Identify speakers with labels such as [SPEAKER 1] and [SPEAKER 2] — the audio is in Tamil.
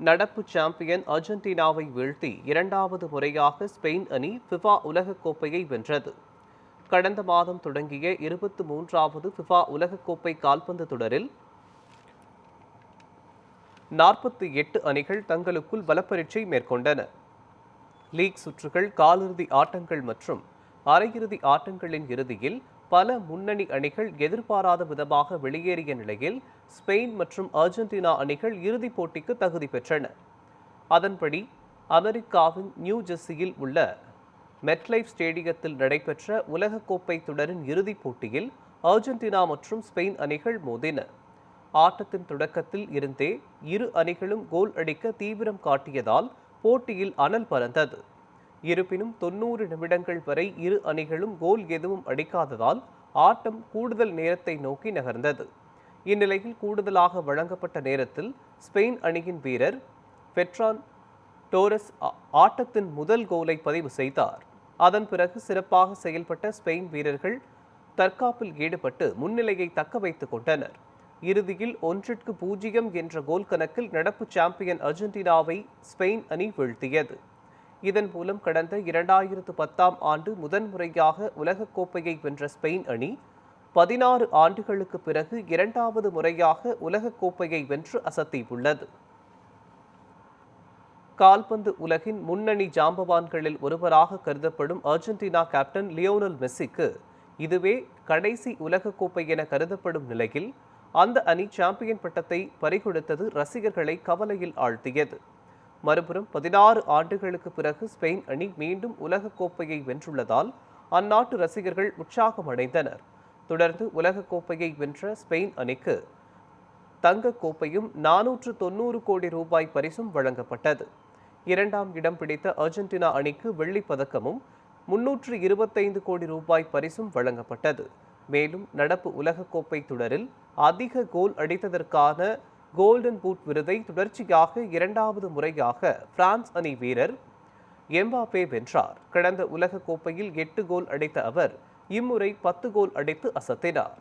[SPEAKER 1] நடப்பு சாம்பியன் அர்ஜென்டினாவை வீழ்த்தி இரண்டாவது முறையாக ஸ்பெயின் அணி ஃபிஃபா உலகக்கோப்பையை வென்றது. கடந்த மாதம் தொடங்கிய 23வது ஃபிஃபா உலகக்கோப்பை கால்பந்து தொடரில் 48 அணிகள் தங்களுக்குள் பலப்பரீட்சை மேற்கொண்டன. லீக் சுற்றுகள், காலிறுதி ஆட்டங்கள் மற்றும் அரையிறுதி ஆட்டங்களின் இறுதியில் பல முன்னணி அணிகள் எதிர்பாராத விதமாக வெளியேறிய நிலையில் ஸ்பெயின் மற்றும் அர்ஜென்டினா அணிகள் இறுதிப் போட்டிக்கு தகுதி பெற்றன. அதன்படி அமெரிக்காவின் நியூ ஜெர்சியில் உள்ள மெட்லைஃப் ஸ்டேடியத்தில் நடைபெற்ற உலகக்கோப்பை தொடரின் இறுதிப் போட்டியில் அர்ஜென்டினா மற்றும் ஸ்பெயின் அணிகள் மோதின. ஆட்டத்தின் தொடக்கத்தில் இருந்தே இரு அணிகளும் கோல் அடிக்க தீவிரம் காட்டியதால் போட்டியில் அனல் பறந்தது. இருப்பினும் 90 நிமிடங்கள் வரை இரு அணிகளும் கோல் எதுவும் அடிக்காததால் ஆட்டம் கூடுதல் நேரத்தை நோக்கி நகர்ந்தது. இந்நிலையில் கூடுதலாக வழங்கப்பட்ட நேரத்தில் ஸ்பெயின் அணியின் வீரர் ஃபெர்ரான் டோரஸ் ஆட்டத்தின் முதல் கோலை பதிவு செய்தார். அதன் பிறகு சிறப்பாக செயல்பட்ட ஸ்பெயின் வீரர்கள் தற்காப்பில் ஈடுபட்டு முன்னிலையை தக்க வைத்துக் கொண்டனர். இறுதியில் 1-0 என்ற கோல் கணக்கில் நடப்பு சாம்பியன் அர்ஜென்டினாவை ஸ்பெயின் அணி வீழ்த்தியது. இதன் மூலம் கடந்த 2010ஆம் ஆண்டு முதன்முறையாக உலகக்கோப்பையை வென்ற ஸ்பெயின் அணி 16 ஆண்டுகளுக்கு பிறகு இரண்டாவது முறையாக உலகக்கோப்பையை வென்று அசத்தியுள்ளது. கால்பந்து உலகின் முன்னணி ஜாம்பவான்களில் ஒருவராக கருதப்படும் அர்ஜென்டினா கேப்டன் லியோனல் மெஸ்ஸிக்கு இதுவே கடைசி உலகக்கோப்பை என கருதப்படும் நிலையில் அந்த அணி சாம்பியன் பட்டத்தை பறிகொடுத்தது ரசிகர்களை கவலையில் ஆழ்த்தியது. மறுபுறம் 16 ஆண்டுகளுக்கு பிறகு ஸ்பெயின் அணி மீண்டும் உலகக்கோப்பையை வென்றுள்ளதால் அந்நாட்டு ரசிகர்கள் உற்சாகமடைந்தனர். தொடர்ந்து உலகக்கோப்பையை வென்ற ஸ்பெயின் அணிக்கு தங்கக்கோப்பையும் 490 கோடி ரூபாய் பரிசும் வழங்கப்பட்டது. இரண்டாம் இடம் பிடித்த அர்ஜென்டினா அணிக்கு வெள்ளிப் பதக்கமும் 325 கோடி ரூபாய் பரிசும் வழங்கப்பட்டது. மேலும் நடப்பு உலகக்கோப்பை தொடரில் அதிக கோல் அடித்ததற்கான கோல்டன் பூட் விருதை தொடர்ச்சியாக இரண்டாவது முறையாக பிரான்ஸ் அணி வீரர் எம்பாப்பே வென்றார். கடந்த உலகக்கோப்பையில் 8 கோல் அடித்த அவர் இம்முறை 10 கோல் அடித்து அசத்தினார்.